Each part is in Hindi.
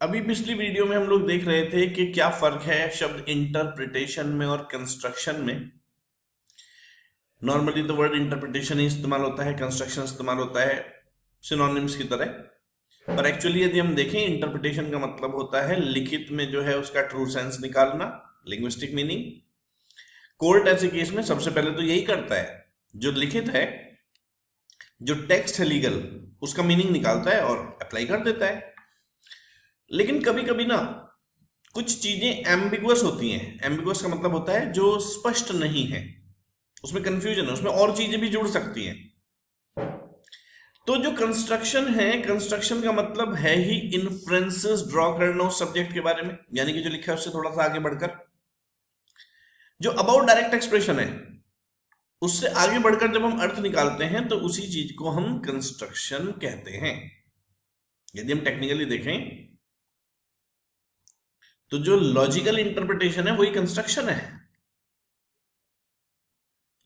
अभी पिछली वीडियो में हम लोग देख रहे थे कि क्या फर्क है शब्द इंटरप्रिटेशन में और कंस्ट्रक्शन में। नॉर्मली तो वर्ड इंटरप्रिटेशन ही इस्तेमाल होता है, कंस्ट्रक्शन इस्तेमाल होता है सिनोनिम्स की तरह। पर एक्चुअली यदि हम देखें, इंटरप्रिटेशन का मतलब होता है लिखित में जो है उसका ट्रू सेंस निकालना, लिंग्विस्टिक मीनिंग। कोर्ट ऐसे केस में सबसे पहले तो यही करता है, जो लिखित है, जो टेक्स्ट है लीगल, उसका मीनिंग निकालता है और अप्लाई कर देता है। लेकिन कभी कभी ना कुछ चीजें एम्बिगुअस होती हैं। एम्बिगुअस का मतलब होता है जो स्पष्ट नहीं है, उसमें कंफ्यूजन है, उसमें और चीजें भी जुड़ सकती हैं। तो जो कंस्ट्रक्शन है, कंस्ट्रक्शन का मतलब है ही इन्फ्रेंसेस ड्रॉ करना उस सब्जेक्ट के बारे में, यानी कि जो लिखा है उससे थोड़ा सा आगे बढ़कर। जो अबाउट डायरेक्ट एक्सप्रेशन है, उससे आगे बढ़कर जब हम अर्थ निकालते हैं तो उसी चीज को हम कंस्ट्रक्शन कहते हैं। यदि हम टेक्निकली देखें तो जो लॉजिकल इंटरप्रिटेशन है वही कंस्ट्रक्शन है।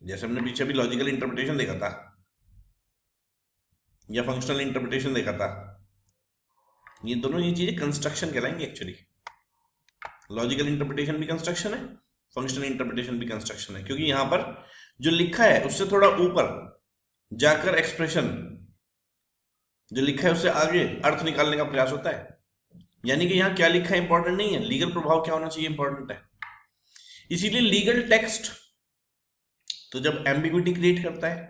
जैसे हमने पीछे भी लॉजिकल इंटरप्रिटेशन देखा था या फंक्शनल इंटरप्रिटेशन देखा था, ये दोनों ये चीजें कंस्ट्रक्शन कहलाएंगी एक्चुअली। लॉजिकल इंटरप्रिटेशन भी कंस्ट्रक्शन है, फंक्शनल इंटरप्रिटेशन भी कंस्ट्रक्शन है, क्योंकि यहां पर जो लिखा है उससे थोड़ा ऊपर जाकर एक्सप्रेशन, जो लिखा है उससे आगे अर्थ निकालने का प्रयास होता है। यानी कि यहां क्या लिखा है इंपॉर्टेंट नहीं है, लीगल प्रभाव क्या होना चाहिए इंपॉर्टेंट है। इसीलिए लीगल टेक्स्ट तो जब एम्बिग्विटी क्रिएट करता है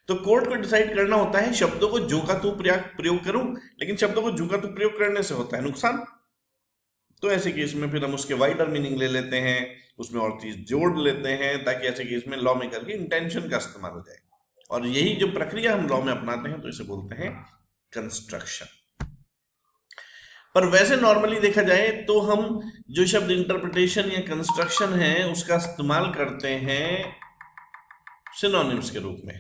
तो कोर्ट को डिसाइड करना होता है शब्दों को जो का तू प्रयोग करूं, लेकिन शब्दों को जो का तू प्रयोग करने से होता है नुकसान। तो ऐसे केस में फिर हम उसके वाइडर मीनिंग ले लेते हैं, उसमें और चीज जोड़ लेते हैं, ताकि ऐसे केस में लॉ मेकर की इंटेंशन का इस्तेमाल हो जाए। और यही जो प्रक्रिया हम लॉ में अपनाते हैं तो इसे बोलते हैं कंस्ट्रक्शन। पर वैसे नॉर्मली देखा जाए तो हम जो शब्द इंटरप्रिटेशन या कंस्ट्रक्शन है उसका इस्तेमाल करते हैं सिनोनिम्स के रूप में।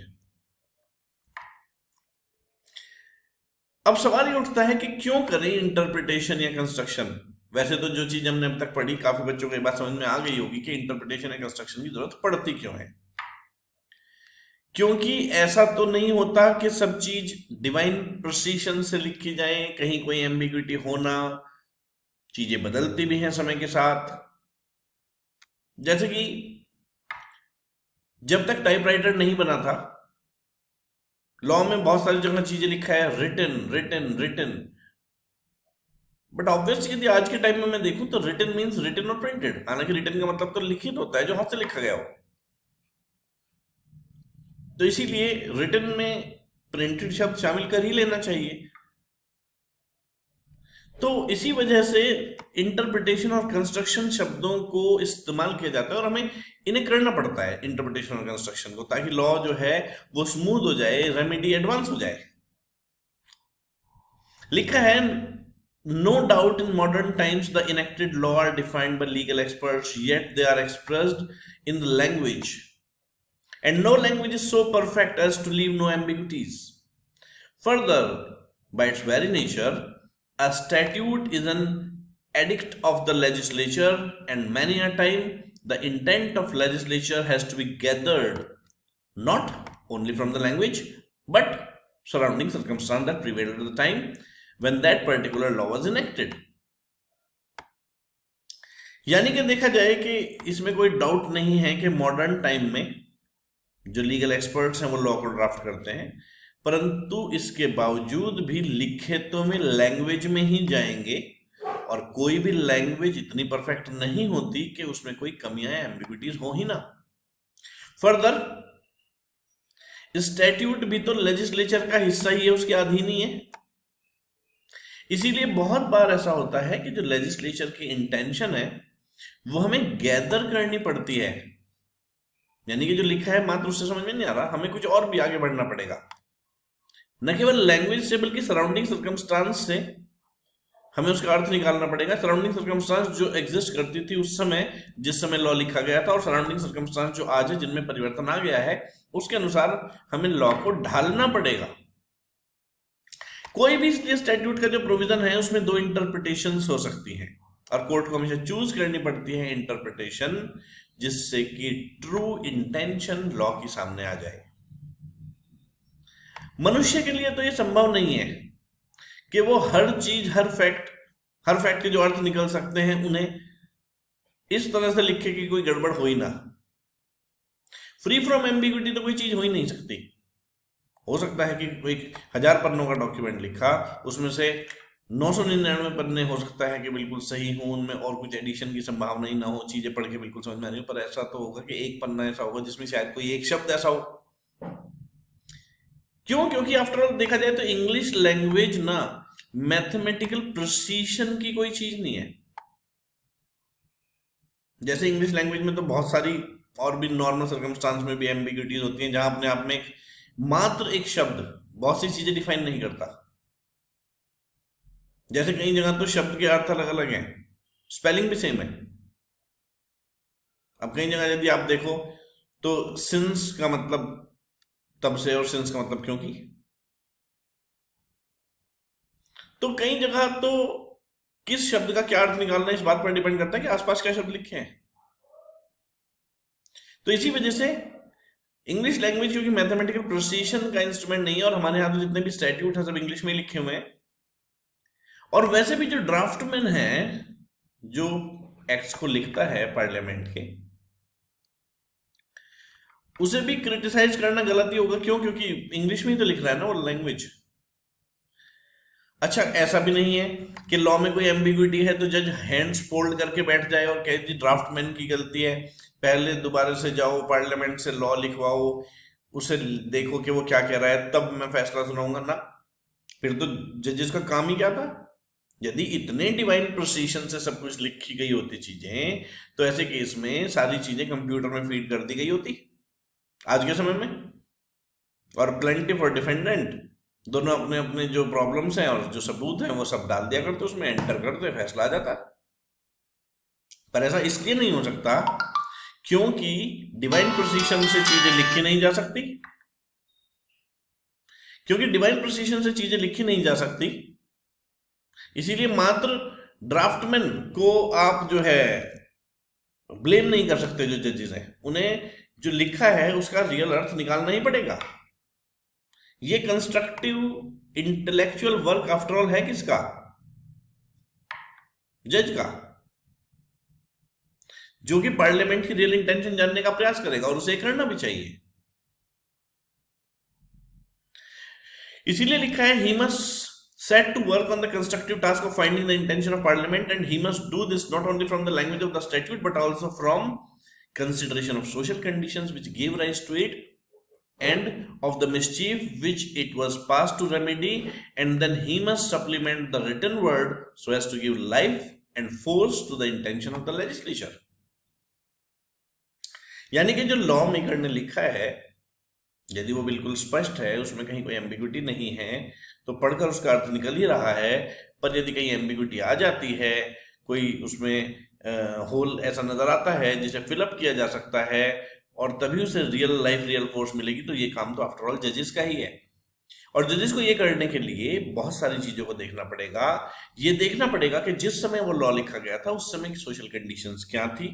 अब सवाल ये उठता है कि क्यों करें इंटरप्रिटेशन या कंस्ट्रक्शन। वैसे तो जो चीज हमने अब तक पढ़ी, काफी बच्चों को ये बात समझ में आ गई होगी कि इंटरप्रिटेशन या कंस्ट्रक्शन की जरूरत पड़ती क्यों है। क्योंकि ऐसा तो नहीं होता कि सब चीज डिवाइन प्रिसीशन से लिखी जाए, कहीं कोई एम्बिग्विटी होना, चीजें बदलती भी हैं समय के साथ। जैसे कि जब तक टाइपराइटर नहीं बना था, लॉ में बहुत सारी जगह चीजें लिखा है written written written. But obviously यदि आज के टाइम में मैं देखूं तो रिटन मींस रिटन और प्रिंटेड। हालांकि रिटन का मतलब तो लिखित होता है, जो हाथ से लिखा गया हो। तो इसीलिए रिटन में प्रिंटेड शब्द शामिल कर ही लेना चाहिए। तो इसी वजह से इंटरप्रिटेशन और कंस्ट्रक्शन शब्दों को इस्तेमाल किया जाता है, और हमें इन्हें करना पड़ता है इंटरप्रिटेशन और कंस्ट्रक्शन को, ताकि लॉ जो है वो स्मूथ हो जाए, रेमेडी एडवांस हो जाए। लिखा है, no doubt in modern times the enacted law are defined by legal experts, yet they are expressed in the language, and no language is so perfect as to leave no ambiguities. Further, by its very nature, a statute is an edict of the legislature, and many a time the intent of legislature has to be gathered not only from the language but surrounding circumstance that prevailed at the time when that particular law was enacted. यानी कि देखा जाए कि इसमें कोई डाउट नहीं है कि मॉडर्न टाइम में जो लीगल एक्सपर्ट्स हैं वो लॉ को ड्राफ्ट करते हैं, परंतु इसके बावजूद भी लिखितों में लैंग्वेज में ही जाएंगे, और कोई भी लैंग्वेज इतनी परफेक्ट नहीं होती कि उसमें कोई कमियां एम्बिग्विटीज हो ही ना। फर्दर, स्टैट्यूट भी तो लेजिस्लेचर का हिस्सा ही है, उसके अधीन ही है। इसीलिए बहुत बार ऐसा होता है कि जो लेजिस्लेचर की इंटेंशन है वो हमें गैदर करनी पड़ती है। यानी कि जो लिखा है मात्र उससे समझ में नहीं आ रहा, हमें कुछ और भी आगे बढ़ना पड़ेगा। न केवल लैंग्वेज से बल्कि सराउंडिंग सर्कमस्टांस से हमें उसका अर्थ निकालना पड़ेगा। सराउंडिंग सर्कमस्टांस जो एग्जिस्ट करती थी उस समय, जिस समय लॉ लिखा गया था, और सराउंडिंग सर्कमस्टांस जो आज है, जिनमें परिवर्तन आ गया है, उसके अनुसार हमें लॉ को ढालना पड़ेगा। कोई भी इसलिए स्टैट्यूट का जो प्रोविजन है उसमें दो इंटरप्रिटेशंस हो सकती हैं, और कोर्ट को हमेशा चूज करनी पड़ती है इंटरप्रिटेशन जिससे कि ट्रू इंटेंशन लॉ के सामने आ जाए। मनुष्य के लिए तो यह संभव नहीं है कि वो हर चीज, हर फैक्ट हर फैक्ट के जो अर्थ निकल सकते हैं उन्हें इस तरह से लिखे कि कोई गड़बड़ हो ही ना। फ्री फ्रॉम एम्बिग्विटी तो कोई चीज हो ही नहीं सकती। हो सकता है कि कोई 1000 पन्नों का डॉक्यूमेंट लिखा, उसमें से 999 पन्ने हो सकता है कि बिल्कुल सही हो, उनमें और कुछ एडिशन की संभावना ही ना हो, चीजें पढ़ के बिल्कुल समझ में आ रही हो, पर ऐसा तो होगा कि एक पन्ना ऐसा होगा जिसमें शायद कोई एक शब्द ऐसा हो। क्यों? क्योंकि आफ्टर ऑल देखा जाए तो इंग्लिश लैंग्वेज ना मैथमेटिकल प्रिसीशन की कोई चीज नहीं है। जैसे इंग्लिश लैंग्वेज में तो बहुत सारी और भी नॉर्मल सर्कमस्टांस में भी एम्बिग्यूटीज होती हैं, जहां अपने आप में मात्र एक शब्द बहुत सी चीजें डिफाइन नहीं करता। जैसे कई जगह तो शब्द के अर्थ अलग अलग हैं, स्पेलिंग भी सेम है। अब कई जगह यदि आप देखो तो सिंस का मतलब तब से और सिंस का मतलब क्योंकि। तो कई जगह तो किस शब्द का क्या अर्थ निकालना है इस बात पर डिपेंड करता है कि आसपास क्या शब्द लिखे हैं। तो इसी वजह से इंग्लिश लैंग्वेज क्योंकि मैथमेटिकल प्रिसीशन का इंस्ट्रूमेंट नहीं है, और हमारे यहाँ तो जितने भी स्टैट्यूट है सब इंग्लिश में लिखे हुए हैं। और वैसे भी जो ड्राफ्टमैन है, जो एक्ट्स को लिखता है पार्लियामेंट के, उसे भी क्रिटिसाइज करना गलत ही होगा। क्यों? क्योंकि इंग्लिश में ही तो लिख रहा है ना वो लैंग्वेज। अच्छा, ऐसा भी नहीं है कि लॉ में कोई एम्बिग्विटी है तो जज हैंड्स फोल्ड करके बैठ जाए और कहे जी ड्राफ्टमैन की गलती है, पहले दोबारा से जाओ पार्लियामेंट से लॉ लिखवाओ, उसे देखो कि वो क्या कह रहा है, तब मैं फैसला सुनाऊंगा ना। फिर तो जजेस का काम ही क्या था? यदि इतने डिवाइन प्रोसीजन से सब कुछ लिखी गई होती चीजें, तो ऐसे केस में सारी चीजें कंप्यूटर में फीड कर दी गई होती आज के समय में, और प्लेंटिफ और डिफेंडेंट दोनों अपने अपने जो प्रॉब्लम्स हैं और जो सबूत हैं वो सब डाल दिया करते, उसमें एंटर करते, फैसला आ जाता। पर ऐसा इसलिए नहीं हो सकता क्योंकि डिवाइन प्रोसीजन से चीजें लिखी नहीं जा सकती। क्योंकि डिवाइन प्रोसीजन से चीजें लिखी नहीं जा सकती, इसीलिए मात्र ड्राफ्टमैन को आप जो है ब्लेम नहीं कर सकते। जो जजेस हैं उन्हें जो लिखा है उसका रियल अर्थ निकालना ही पड़ेगा। ये constructive intellectual work after all है किसका? जज का, जो कि पार्लियामेंट की रियल इंटेंशन जानने का प्रयास करेगा, और उसे करना भी चाहिए। इसीलिए लिखा है he must set to work on the constructive task of finding the intention of parliament, and he must do this not only from the language of the statute but also from consideration of social conditions which gave rise to it and of the mischief which it was passed to remedy, and then he must supplement the written word so as to give life and force to the intention of the legislature. यानी कि जो लॉ मेकर ने लिखा है, यदि वो बिल्कुल स्पष्ट है, उसमें कहीं कोई एम्बिग्विटी नहीं है, तो पढ़कर उसका अर्थ निकल ही रहा है। पर यदि कहीं एम्बिग्विटी आ जाती है, कोई उसमें होल ऐसा नजर आता है जिसे फिलअप किया जा सकता है, और तभी उसे रियल लाइफ रियल फोर्स मिलेगी, तो ये काम तो आफ्टर ऑल जजेस का ही है। और जजेस को ये करने के लिए बहुत सारी चीजों को देखना पड़ेगा। ये देखना पड़ेगा कि जिस समय वो लॉ लिखा गया था उस समय की सोशल कंडीशंस क्या थी,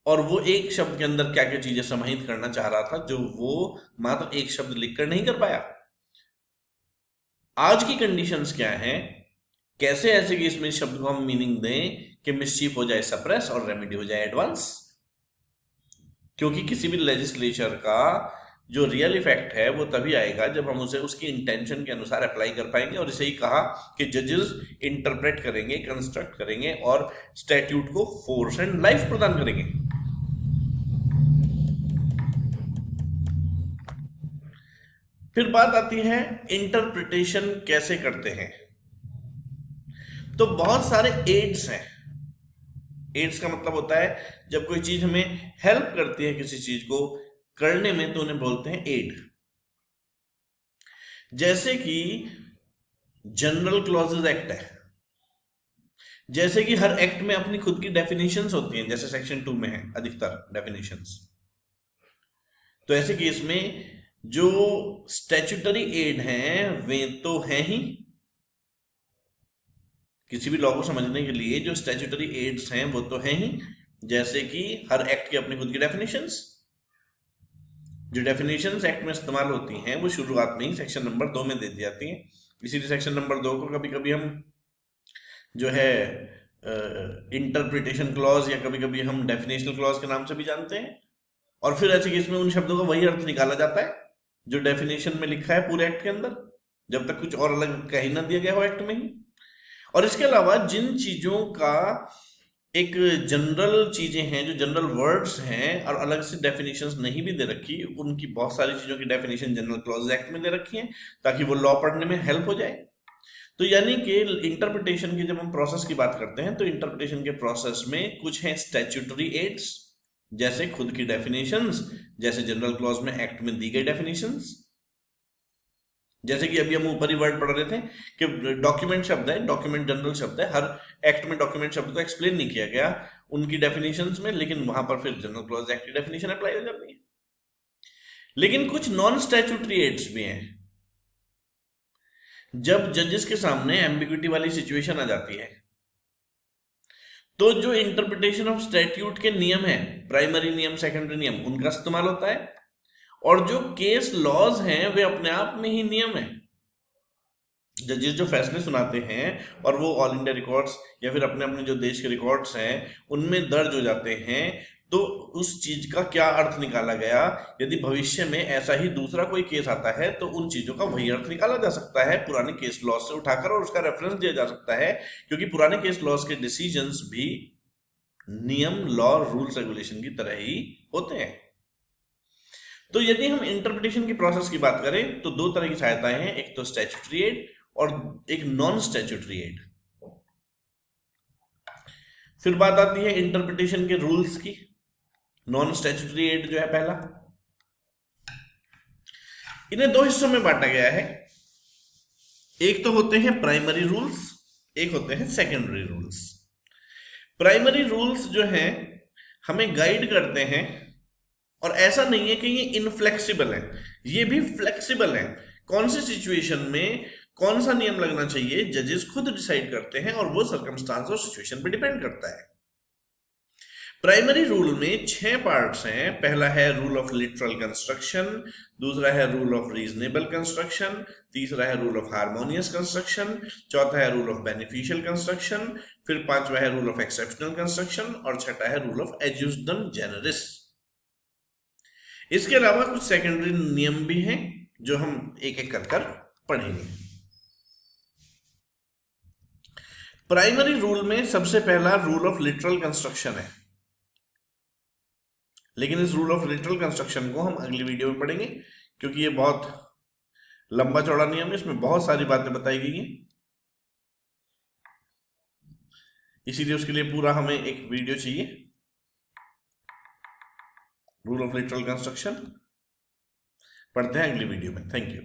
और वो एक शब्द के अंदर क्या क्या चीजें समाहित करना चाह रहा था, जो वो मात्र एक शब्द लिखकर नहीं कर पाया। आज की कंडीशंस क्या हैं, कैसे ऐसे कि इसमें शब्द को हम मीनिंग दें कि मिसचीफ हो जाए सप्रेस और रेमेडी हो जाए एडवांस। क्योंकि किसी भी लेजिस्लेचर का जो रियल इफेक्ट है वो तभी आएगा जब हम उसे उसकी इंटेंशन के अनुसार अप्लाई कर पाएंगे। और इसे ही कहा कि जजेस इंटरप्रेट करेंगे, कंस्ट्रक्ट करेंगे और स्टैट्यूट को फोर्स एंड लाइफ प्रदान करेंगे। फिर बात आती है इंटरप्रिटेशन कैसे करते हैं। तो बहुत सारे एड्स हैं। एड्स का मतलब होता है जब कोई चीज हमें हेल्प करती है किसी चीज को करने में, तो उन्हें बोलते हैं एड। जैसे कि जनरल क्लॉजेज एक्ट है, जैसे कि हर एक्ट में अपनी खुद की डेफिनेशंस होती हैं, जैसे सेक्शन 2 में है अधिकतर डेफिनेशंस। तो ऐसे केस में जो स्टैट्यूटरी एड हैं वे तो हैं ही। किसी भी लॉ को समझने के लिए जो स्टैट्यूटरी एड्स हैं वो तो हैं ही, जैसे कि हर एक्ट की अपनी खुद की डेफिनेशंस। जो डेफिनेशंस एक्ट में इस्तेमाल होती हैं वो शुरुआत में ही सेक्शन नंबर 2 में दे दी जाती हैं। इसीलिए सेक्शन नंबर 2 को कभी कभी हम जो है इंटरप्रिटेशन क्लॉज, या कभी कभी हम डेफिनेशनल क्लॉज के नाम से भी जानते हैं। और फिर ऐसे केस में उन शब्दों का वही अर्थ निकाला जाता है जो डेफिनेशन में लिखा है पूरे एक्ट के अंदर, जब तक कुछ और अलग कहीं ना दिया गया हो एक्ट में ही। और इसके अलावा जिन चीजों का एक जनरल चीजें हैं, जो जनरल वर्ड्स हैं और अलग से डेफिनेशंस नहीं भी दे रखी, उनकी बहुत सारी चीजों की डेफिनेशन जनरल क्लॉज एक्ट में दे रखी है ताकि वो लॉ पढ़ने में हेल्प हो जाए। तो यानी कि इंटरप्रिटेशन की जब हम प्रोसेस की बात करते हैं तो इंटरप्रिटेशन के प्रोसेस में कुछ है स्टैट्यूटरी एड्स, जैसे खुद की डेफिनेशंस, जैसे जनरल क्लॉज में एक्ट में दी गई डेफिनेशंस। जैसे कि अभी हम ऊपर ही वर्ड पढ़ रहे थे कि डॉक्यूमेंट शब्द है, डॉक्यूमेंट जनरल शब्द है, हर एक्ट में डॉक्यूमेंट शब्द को एक्सप्लेन नहीं किया गया उनकी डेफिनेशंस में, लेकिन वहां पर फिर जनरल क्लॉज एक्ट की डेफिनेशन अप्लाई हो जाती है। लेकिन कुछ नॉन स्टैट्यूटरी एड्स भी हैं। जब जजेस के सामने एम्बिग्विटी वाली सिचुएशन आ जाती है तो जो इंटरप्रिटेशन ऑफ स्टैट्यूट के नियम है, प्राइमरी नियम, सेकेंडरी नियम, उनका इस्तेमाल होता है। और जो केस लॉज हैं वे अपने आप में ही नियम है। जजेस जो फैसले सुनाते हैं और वो ऑल इंडिया रिकॉर्ड्स या फिर अपने अपने जो देश के रिकॉर्ड्स हैं उनमें दर्ज हो जाते हैं, तो उस चीज का क्या अर्थ निकाला गया, यदि भविष्य में ऐसा ही दूसरा कोई केस आता है तो उन चीजों का वही अर्थ निकाला जा सकता है पुराने केस लॉ से उठाकर, और उसका रेफरेंस दिया जा सकता है, क्योंकि पुराने केस लॉज के डिसीजंस भी नियम, लॉ, रूल्स, रेगुलेशन की तरह ही होते हैं। तो यदि हम इंटरप्रिटेशन की प्रोसेस की बात करें तो दो तरह की सहायताएं हैं, एक तो स्टैट्यूटरी एड और एक नॉन स्टैट्यूटरी एड। फिर बात आती है इंटरप्रिटेशन के रूल्स की। नॉन स्टैट्यूटरी एड जो है पहला, इन्हें दो हिस्सों में बांटा गया है। एक तो होते हैं प्राइमरी रूल्स, एक होते हैं सेकेंडरी रूल्स। प्राइमरी रूल्स जो हैं हमें गाइड करते हैं, और ऐसा नहीं है कि ये इनफ्लेक्सिबल है, ये भी फ्लेक्सिबल है। कौन सी सिचुएशन में कौन सा नियम लगना चाहिए जजेस खुद डिसाइड करते हैं, और वो सर्कमस्टांस और सिचुएशन पे डिपेंड करता है। प्राइमरी रूल में 6 पार्ट्स हैं। पहला है रूल ऑफ लिटरल कंस्ट्रक्शन, दूसरा है रूल ऑफ रीजनेबल कंस्ट्रक्शन, तीसरा है रूल ऑफ हार्मोनियस कंस्ट्रक्शन, चौथा है रूल ऑफ बेनिफिशियल कंस्ट्रक्शन, फिर पांचवा है रूल ऑफ एक्सेप्शनल कंस्ट्रक्शन, और छठा है रूल ऑफ एज्यूस्डम जेनरिस। इसके अलावा कुछ सेकेंडरी नियम भी हैं जो हम एक एक कर पढ़ेंगे। प्राइमरी रूल में सबसे पहला रूल ऑफ लिटरल कंस्ट्रक्शन है, लेकिन इस रूल ऑफ लिटरल कंस्ट्रक्शन को हम अगली वीडियो में पढ़ेंगे, क्योंकि ये बहुत लंबा चौड़ा नियम है, इसमें बहुत सारी बातें बताई गई हैं, इसीलिए उसके लिए पूरा हमें एक वीडियो चाहिए। रूल ऑफ लिटरल कंस्ट्रक्शन पढ़ते हैं अगली वीडियो में। Thank you.